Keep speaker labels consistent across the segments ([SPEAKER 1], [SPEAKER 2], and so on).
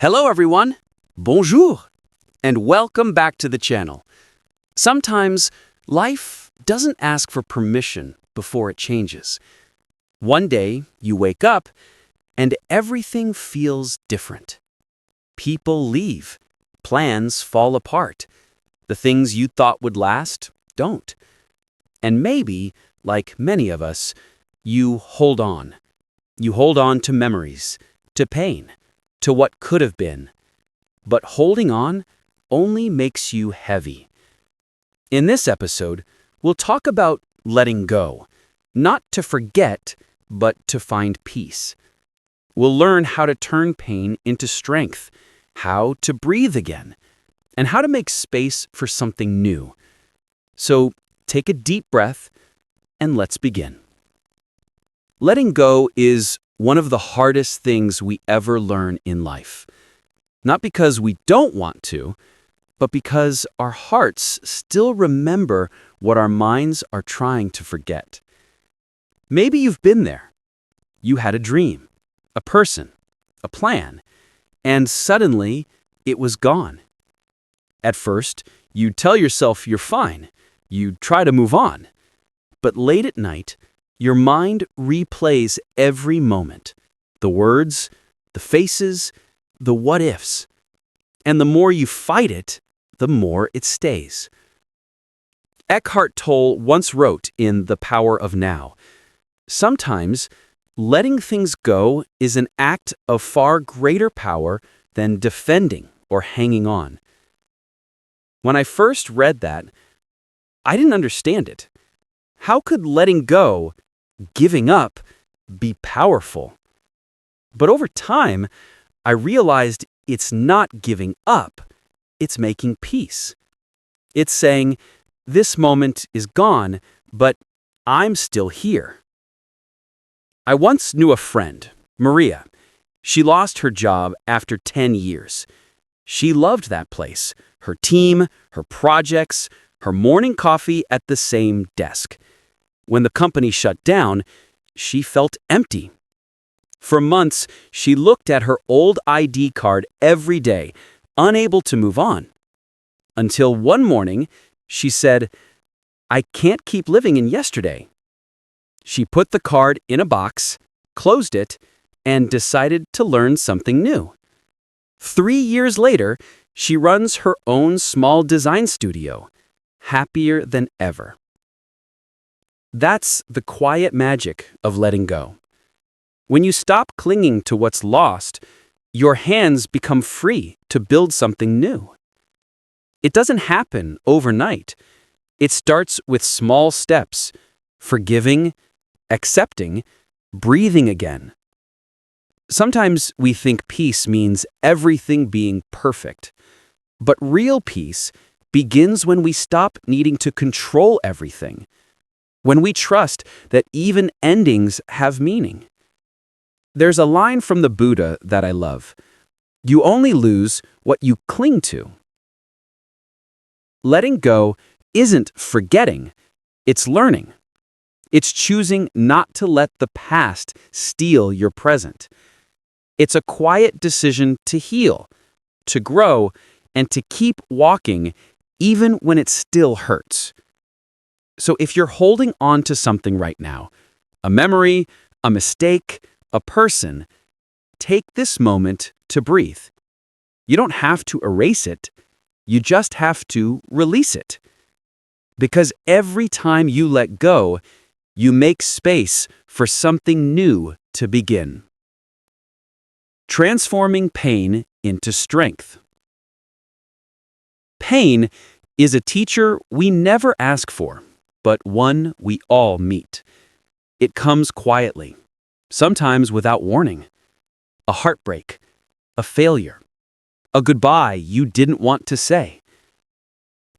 [SPEAKER 1] Hello everyone, bonjour, and welcome back to the channel. Sometimes life doesn't ask for permission before it changes. One day you wake up and everything feels different. People leave, plans fall apart, the things you thought would last don't. And maybe, like many of us, you hold on. You hold on to memories, to pain, to what could have been. But holding on only makes you heavy. In this episode, we'll talk about letting go, not to forget, but to find peace. We'll learn how to turn pain into strength, how to breathe again, and how to make space for something new. So take a deep breath and let's begin. Letting go is one of the hardest things we ever learn in life. Not because we don't want to, but because our hearts still remember what our minds are trying to forget. Maybe you've been there. You had a dream, a person, a plan, and suddenly it was gone. At first, you tell yourself you're fine. You try to move on. But late at night, your mind replays every moment. The words, the faces, the what-ifs. And the more you fight it, the more it stays. Eckhart Tolle once wrote in The Power of Now, "Sometimes, letting things go is an act of far greater power than defending or hanging on." When I first read that, I didn't understand it. How could letting go, giving up, be powerful? But over time, I realized it's not giving up, it's making peace. It's saying, this moment is gone, but I'm still here. I once knew a friend, Maria. She lost her job after 10 years. She loved that place, her team, her projects, her morning coffee at the same desk. When the company shut down, she felt empty. For months, she looked at her old ID card every day, unable to move on. Until one morning, she said, "I can't keep living in yesterday." She put the card in a box, closed it, and decided to learn something new. 3 years later, she runs her own small design studio, happier than ever. That's the quiet magic of letting go. When you stop clinging to what's lost, your hands become free to build something new. It doesn't happen overnight. It starts with small steps, forgiving, accepting, breathing again. Sometimes we think peace means everything being perfect. But real peace begins when we stop needing to control everything. When we trust that even endings have meaning. There's a line from the Buddha that I love. You only lose what you cling to. Letting go isn't forgetting, it's learning. It's choosing not to let the past steal your present. It's a quiet decision to heal, to grow, and to keep walking even when it still hurts. So if you're holding on to something right now, a memory, a mistake, a person, take this moment to breathe. You don't have to erase it, you just have to release it. Because every time you let go, you make space for something new to begin. Transforming pain into strength. Pain is a teacher we never ask for, but one we all meet. It comes quietly, sometimes without warning. A heartbreak, a failure, a goodbye you didn't want to say.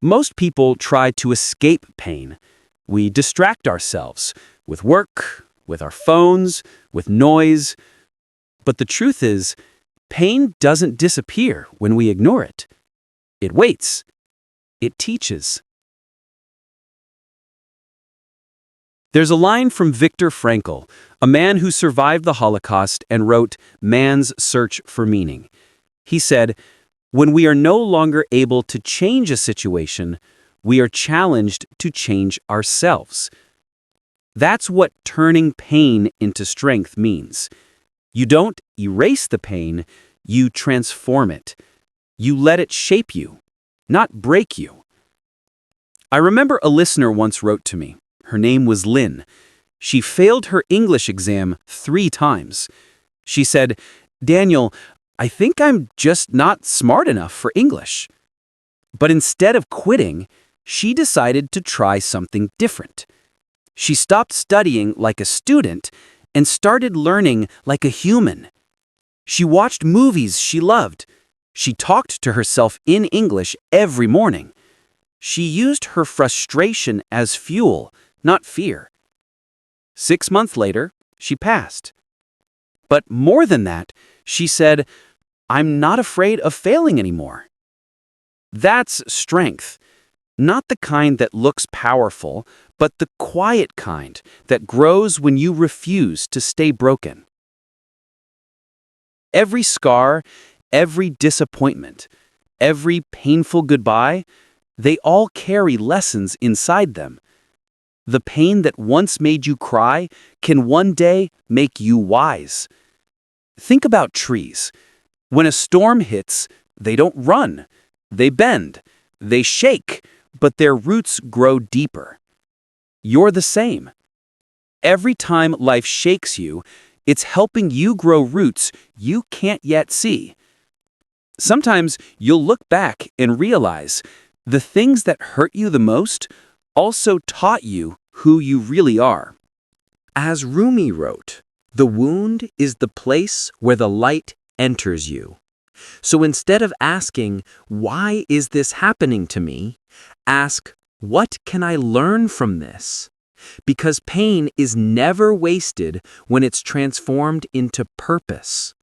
[SPEAKER 1] Most people try to escape pain. We distract ourselves with work, with our phones, with noise. But the truth is, pain doesn't disappear when we ignore it. It waits. It teaches. There's a line from Viktor Frankl, a man who survived the Holocaust and wrote Man's Search for Meaning. He said, "When we are no longer able to change a situation, we are challenged to change ourselves." That's what turning pain into strength means. You don't erase the pain, you transform it. You let it shape you, not break you. I remember a listener once wrote to me. Her name was Lynn. She failed her English exam 3 times. She said, "Daniel, I think I'm just not smart enough for English." But instead of quitting, she decided to try something different. She stopped studying like a student and started learning like a human. She watched movies she loved. She talked to herself in English every morning. She used her frustration as fuel, not fear. 6 months later, she passed. But more than that, she said, "I'm not afraid of failing anymore." That's strength. Not the kind that looks powerful, but the quiet kind that grows when you refuse to stay broken. Every scar, every disappointment, every painful goodbye, they all carry lessons inside them. The pain that once made you cry can one day make you wise. Think about trees. When a storm hits, they don't run. They bend. They shake, but their roots grow deeper. You're the same. Every time life shakes you, it's helping you grow roots you can't yet see. Sometimes you'll look back and realize the things that hurt you the most also taught you who you really are. As Rumi wrote, "The wound is the place where the light enters you." So instead of asking, "Why is this happening to me?" ask, "What can I learn from this?" Because pain is never wasted when it's transformed into purpose.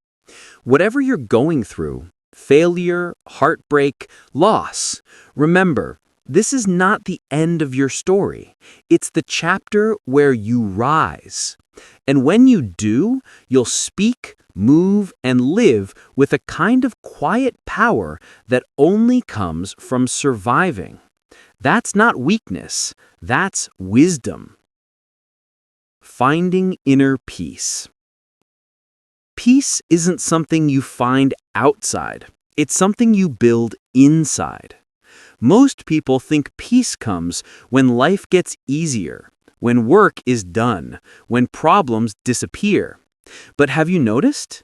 [SPEAKER 1] Whatever you're going through, failure, heartbreak, loss, remember, this is not the end of your story. It's the chapter where you rise. And when you do, you'll speak, move, and live with a kind of quiet power that only comes from surviving. That's not weakness, that's wisdom. Finding inner peace. Peace isn't something you find outside. It's something you build inside. Most people think peace comes when life gets easier, when work is done, when problems disappear. But have you noticed?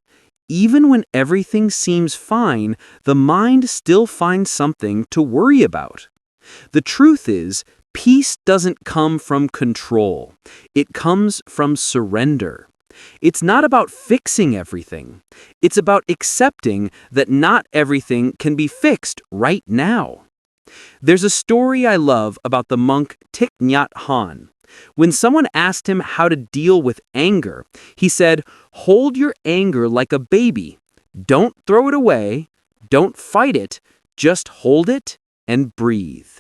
[SPEAKER 1] Even when everything seems fine, the mind still finds something to worry about. The truth is, peace doesn't come from control. It comes from surrender. It's not about fixing everything. It's about accepting that not everything can be fixed right now. There's a story I love about the monk Thich Nhat Hanh. When someone asked him how to deal with anger, he said, "Hold your anger like a baby. Don't throw it away. Don't fight it. Just hold it and breathe."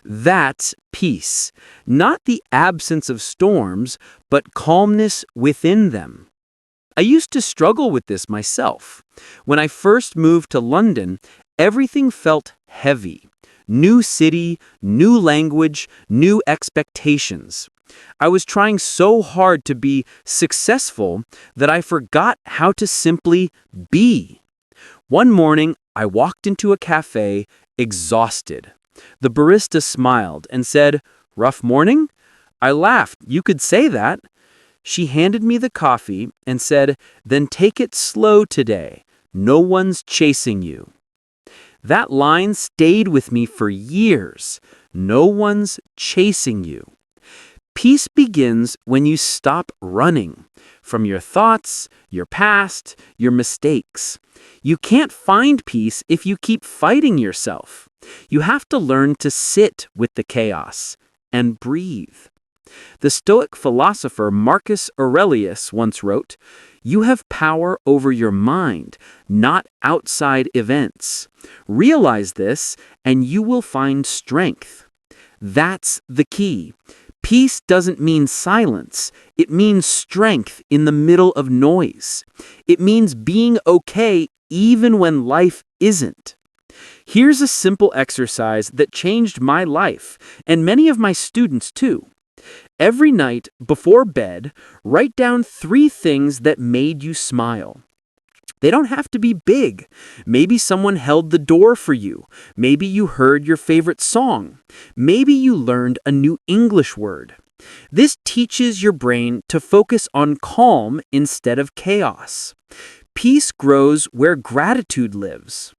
[SPEAKER 1] That's peace, not the absence of storms, but calmness within them. I used to struggle with this myself. When I first moved to London, everything felt heavy. New city, new language, new expectations. I was trying so hard to be successful that I forgot how to simply be. One morning, I walked into a cafe, exhausted. The barista smiled and said, "Rough morning?" I laughed. "You could say that." She handed me the coffee and said, "Then take it slow today. No one's chasing you." That line stayed with me for years. No one's chasing you. Peace begins when you stop running from your thoughts, your past, your mistakes. You can't find peace if you keep fighting yourself. You have to learn to sit with the chaos and breathe. The Stoic philosopher Marcus Aurelius once wrote, "You have power over your mind, not outside events. Realize this, and you will find strength." That's the key. Peace doesn't mean silence. It means strength in the middle of noise. It means being okay
[SPEAKER 2] even when life isn't. Here's a simple exercise that changed my life, and many of my students too. Every night before bed, write down 3 things that made you smile. They don't have to be big. Maybe someone held the door for you. Maybe you heard your favorite song. Maybe you learned a new English word. This teaches your brain to focus on calm instead of chaos. Peace grows where gratitude lives.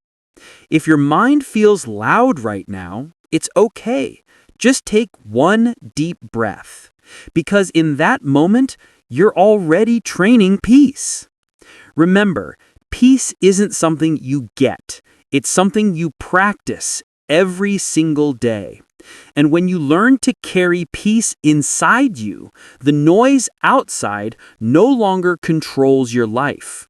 [SPEAKER 2] If your mind feels loud right now, it's okay. Just take one deep breath, because in that moment, you're already training peace. Remember, peace isn't something you get. It's something you practice every single day. And when you learn to carry peace inside you, the noise outside no longer controls your life.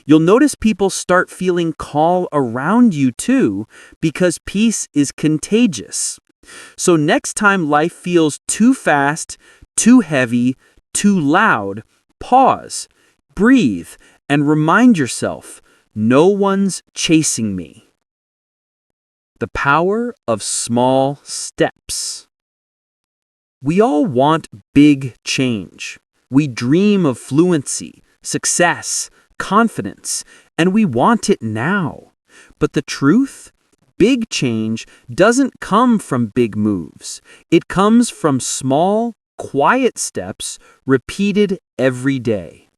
[SPEAKER 2] You'll notice people start feeling calm around you too, because peace is contagious. So next time life feels too fast, too heavy, too loud, pause, breathe, and remind yourself, no one's chasing me. The power of small steps. We all want big change. We dream of fluency, success, confidence, and we want it now. But the truth? Big change doesn't come from big moves. It comes from small, quiet steps repeated every day.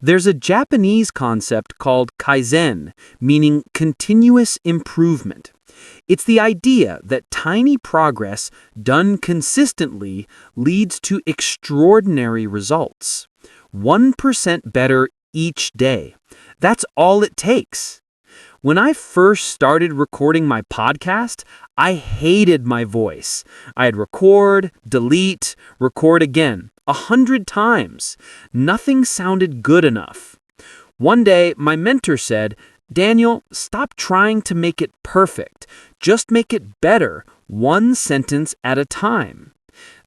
[SPEAKER 2] There's a Japanese concept called kaizen, meaning continuous improvement. It's the idea that tiny progress done consistently leads to extraordinary results. 1% better each day. That's all it takes. When I first started recording my podcast, I hated my voice. I'd record, delete, record again, 100 times. Nothing sounded good enough. One day, my mentor said, "Daniel, stop trying to make it perfect. Just make it better, one sentence at a time."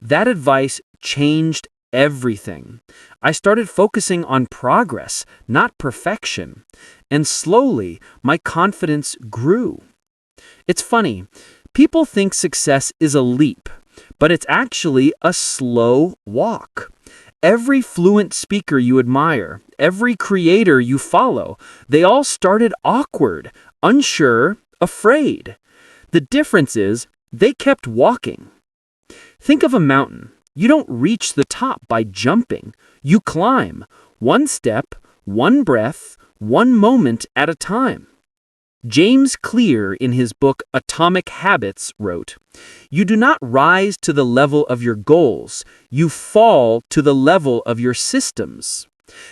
[SPEAKER 2] That advice changed everything. I started focusing on progress, not perfection. And slowly, my confidence grew. It's funny, people think success is a leap, but it's actually a slow walk. Every fluent speaker you admire, every creator you follow, they all started awkward, unsure, afraid. The difference is they kept walking. Think of a mountain. You don't reach the top by jumping. You climb, one step, one breath, one moment at a time. James Clear, in his book Atomic Habits, wrote, "You do not rise to the level of your goals, you fall to the level of your systems."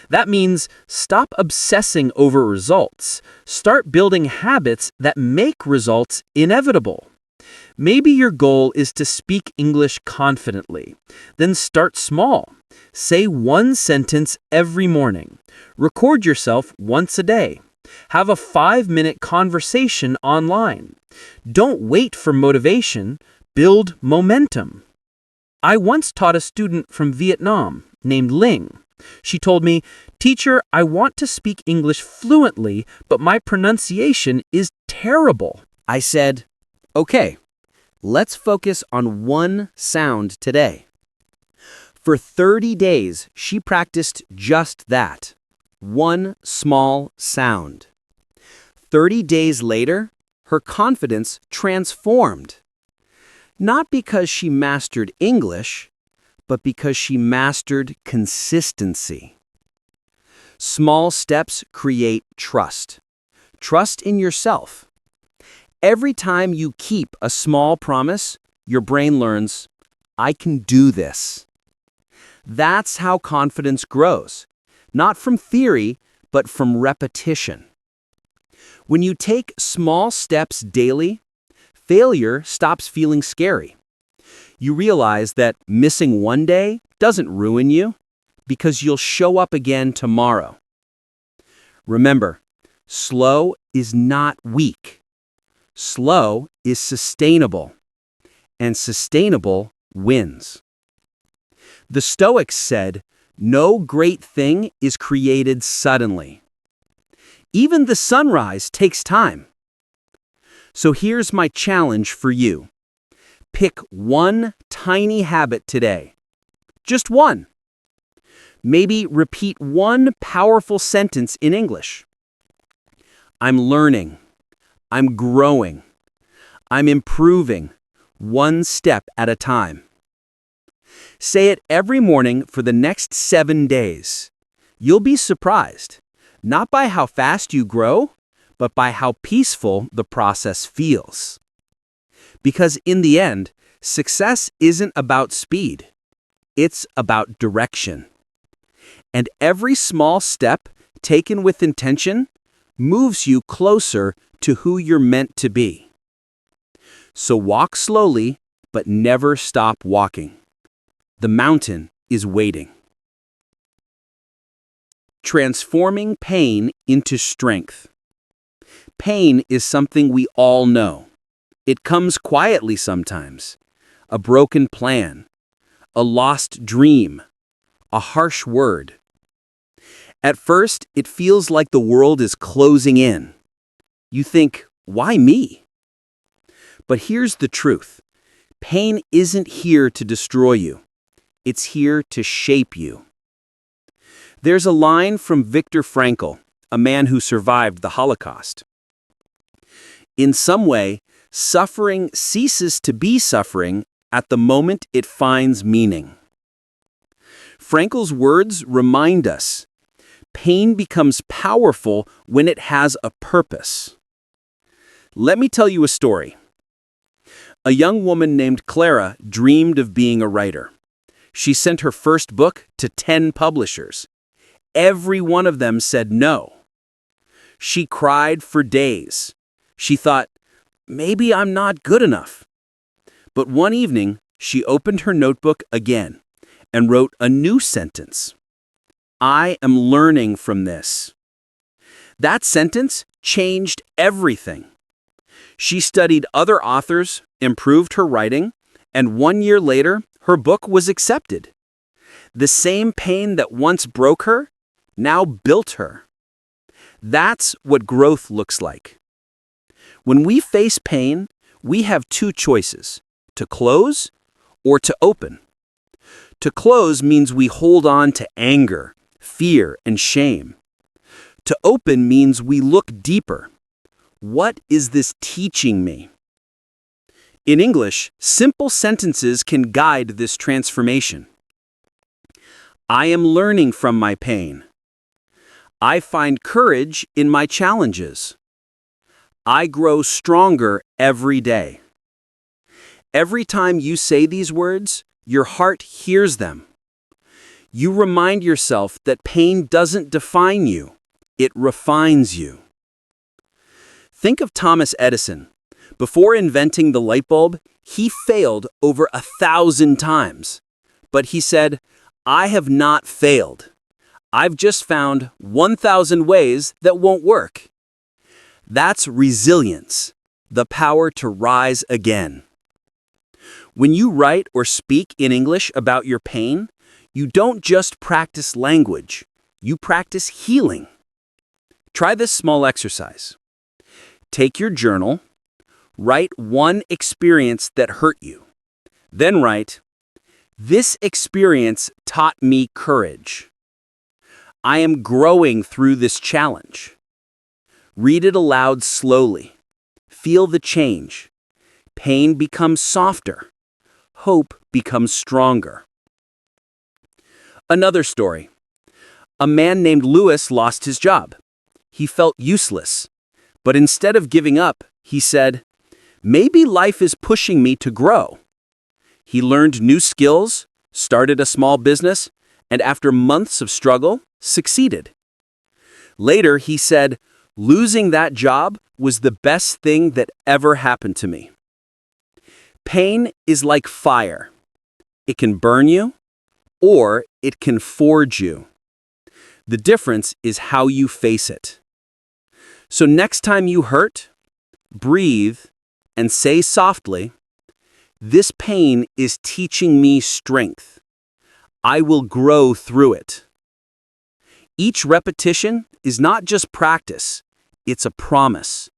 [SPEAKER 2] That means stop obsessing over results. Start building habits that make results inevitable. Maybe your goal is to speak English confidently. Then start small. Say one sentence every morning. Record yourself once a day. Have a 5-minute conversation online. Don't wait for motivation. Build momentum. I once taught a student from Vietnam named Ling. She told me, "Teacher, I want to speak English fluently, but my pronunciation is terrible."
[SPEAKER 1] I said, "Okay, let's focus on one sound today." For 30 days, she practiced just that. One small sound. 30 days later, her confidence transformed. Not because she mastered English, but because she mastered consistency. Small steps create trust. Trust in yourself. Every time you keep a small promise, your brain learns, "I can do this." That's how confidence grows. Not from theory, but from repetition. When you take small steps daily, failure stops feeling scary. You realize that missing one day doesn't ruin you because you'll show up again tomorrow. Remember, slow is not weak. Slow is sustainable, and sustainable wins. The Stoics said, "No great thing is created suddenly." Even the sunrise takes time. So here's my challenge for you. Pick one tiny habit today. Just one. Maybe repeat one powerful sentence in English. I'm learning. I'm growing. I'm improving, one step at a time. Say it every morning for the next 7 days. You'll be surprised, not by how fast you grow, but by how peaceful the process feels. Because in the end, success isn't about speed. It's about direction. And every small step taken with intention moves you closer to who you're meant to be. So walk slowly, but never stop walking. The mountain is waiting. Transforming pain into strength. Pain is something we all know. It comes quietly sometimes. A broken plan, a lost dream, a harsh word. At first, it feels like the world is closing in. You think, why me? But here's the truth. Pain isn't here to destroy you. It's here to shape you. There's a line from Viktor Frankl, a man who survived the Holocaust. In some way, suffering ceases to be suffering at the moment it finds meaning. Frankl's words remind us, pain becomes powerful when it has a purpose. Let me tell you a story. A young woman named Clara dreamed of being a writer. She sent her first book to 10 publishers. Every one of them said no. She cried for days. She thought, maybe I'm not good enough. But one evening, she opened her notebook again and wrote a new sentence. I am learning from this. That sentence changed everything. She studied other authors, improved her writing, and 1 year later, her book was accepted. The same pain that once broke her now built her. That's what growth looks like. When we face pain, we have two choices, to close or to open. To close means we hold on to anger, fear, and shame. To open means we look deeper. What is this teaching me? In English, simple sentences can guide this transformation. I am learning from my pain. I find courage in my challenges. I grow stronger every day. Every time you say these words, your heart hears them. You remind yourself that pain doesn't define you, it refines you. Think of Thomas Edison. Before inventing the light bulb, he failed over 1,000 times. But he said, I have not failed. I've just found 1,000 ways that won't work. That's resilience, the power to rise again. When you write or speak in English about your pain, you don't just practice language, you practice healing. Try this small exercise. Take your journal, write one experience that hurt you. Then write, this experience taught me courage. I am growing through this challenge. Read it aloud slowly. Feel the change. Pain becomes softer. Hope becomes stronger. Another story. A man named Lewis lost his job. He felt useless. But instead of giving up, he said, maybe life is pushing me to grow. He learned new skills, started a small business, and after months of struggle, succeeded. Later, he said, losing that job was the best thing that ever happened to me. Pain is like fire. It can burn you, or it can forge you. The difference is how you face it. So next time you hurt, breathe and say softly, this pain is teaching me strength. I will grow through it. Each repetition is not just practice, it's a promise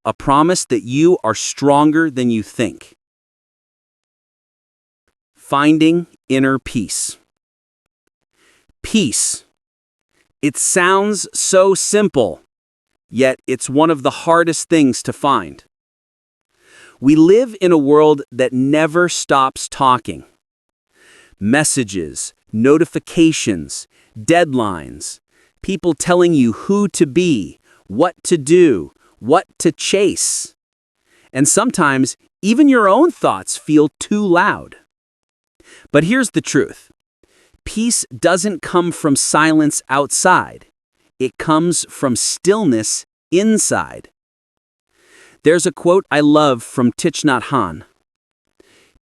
[SPEAKER 1] that you are stronger than you think. Finding inner peace. Peace. It sounds so simple, yet it's one of the hardest things to find. We live in a world that never stops talking. Messages, notifications, deadlines, people telling you who to be, what to do, what to chase. And sometimes even your own thoughts feel too loud. But here's the truth. Peace doesn't come from silence outside. It comes from stillness inside. There's a quote I love from Thich Nhat Hanh.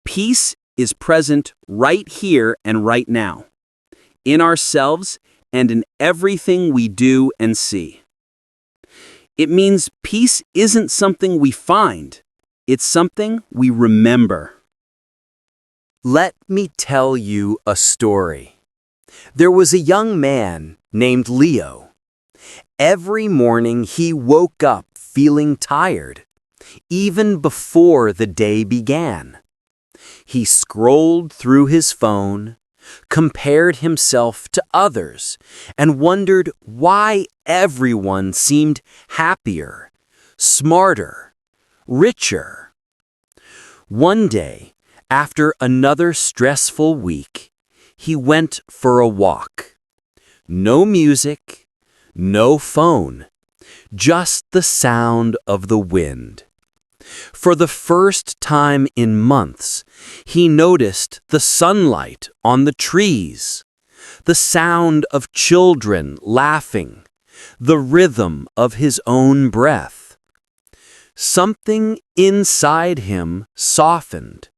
[SPEAKER 1] Peace is present right here and right now, in ourselves and in everything we do and see. It means peace isn't something we find, it's something we remember. Let me tell you a story. There was a young man named Leo. Every morning he woke up feeling tired, even before the day began. He scrolled through his phone, compared himself to others, and wondered why everyone seemed happier, smarter, richer. One day, after another stressful week, he went for a walk. No music, no phone, just the sound of the wind. For the first time in months, he noticed the sunlight on the trees, the sound of children laughing, the rhythm of his own breath. Something inside him softened.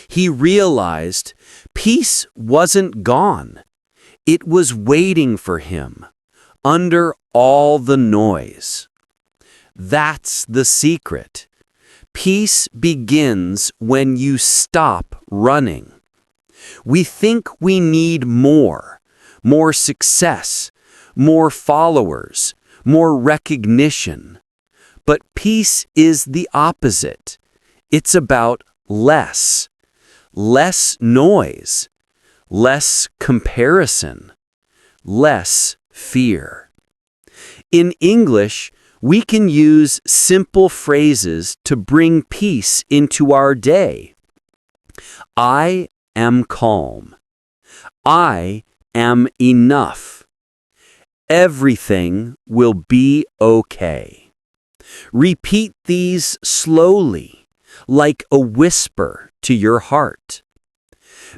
[SPEAKER 1] He realized peace wasn't gone. It was waiting for him, under all the noise. That's the secret. Peace begins when you stop running. We think we need more success, more followers, more recognition. But peace is the opposite. It's about less noise, less comparison, less fear. In English, we can use simple phrases to bring peace into our day. I am calm. I am enough. Everything will be okay. Repeat these slowly, like a whisper to your heart.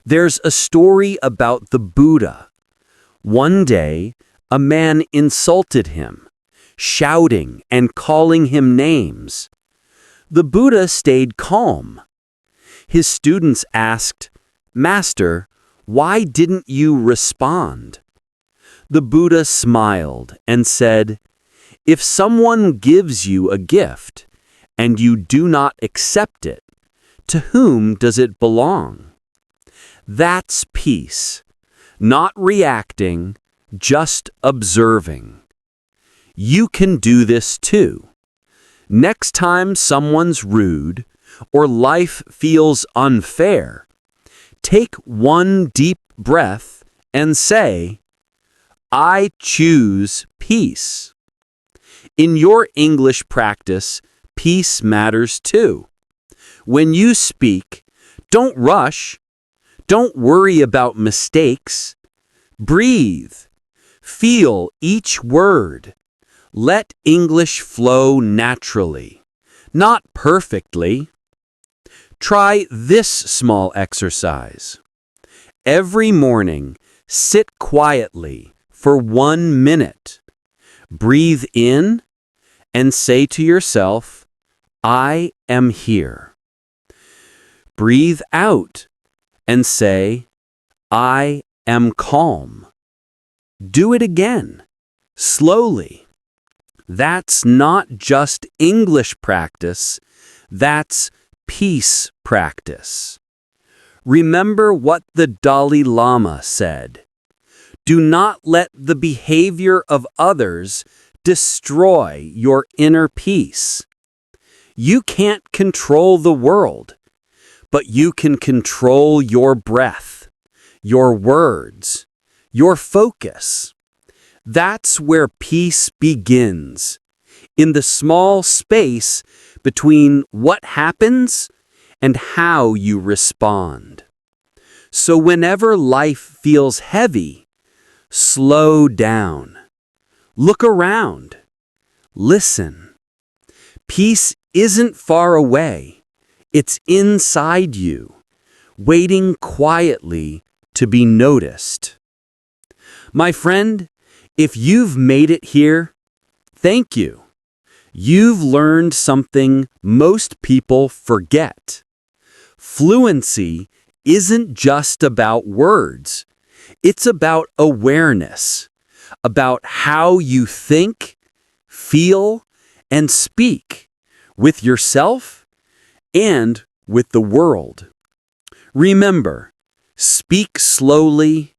[SPEAKER 1] There's a story about the Buddha. One day, a man insulted him, shouting and calling him names. The Buddha stayed calm. His students asked, "Master, why didn't you respond?" The Buddha smiled and said, "If someone gives you a gift and you do not accept it, to whom does it belong?" That's peace, not reacting, just observing. You can do this too. Next time someone's rude or life feels unfair, take one deep breath and say, "I choose peace." In your English practice, peace matters too. When you speak, don't rush. Don't worry about mistakes. Breathe. Feel each word. Let English flow naturally, not perfectly. Try this small exercise. Every morning, sit quietly for 1 minute. Breathe in and say to yourself, "I am here." Breathe out and say, "I am calm." Do it again, slowly. That's not just English practice, that's peace practice. Remember what the Dalai Lama said. Do not let the behavior of others destroy your inner peace. You can't control the world, but you can control your breath, your words, your focus. That's where peace begins, in the small space between what happens and how you respond. So whenever life feels heavy, slow down. Look around. Listen. Peace isn't far away. It's inside you, waiting quietly to be noticed. My friend, if you've made it here, thank you. You've learned something most people forget. Fluency isn't just about words. It's about awareness, about how you think, feel, and speak with yourself and with the world. Remember, speak slowly,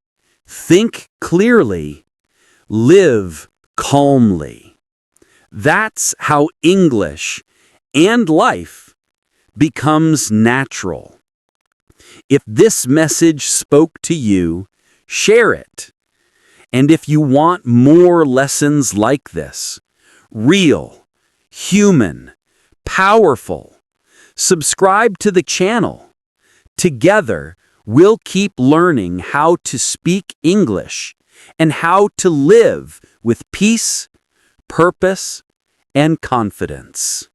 [SPEAKER 1] think clearly, live calmly. That's how English and life becomes natural. If this message spoke to you, share it. And if you want more lessons like this, real, human, powerful, subscribe to the channel. Together, we'll keep learning how to speak English and how to live with peace, purpose, and confidence.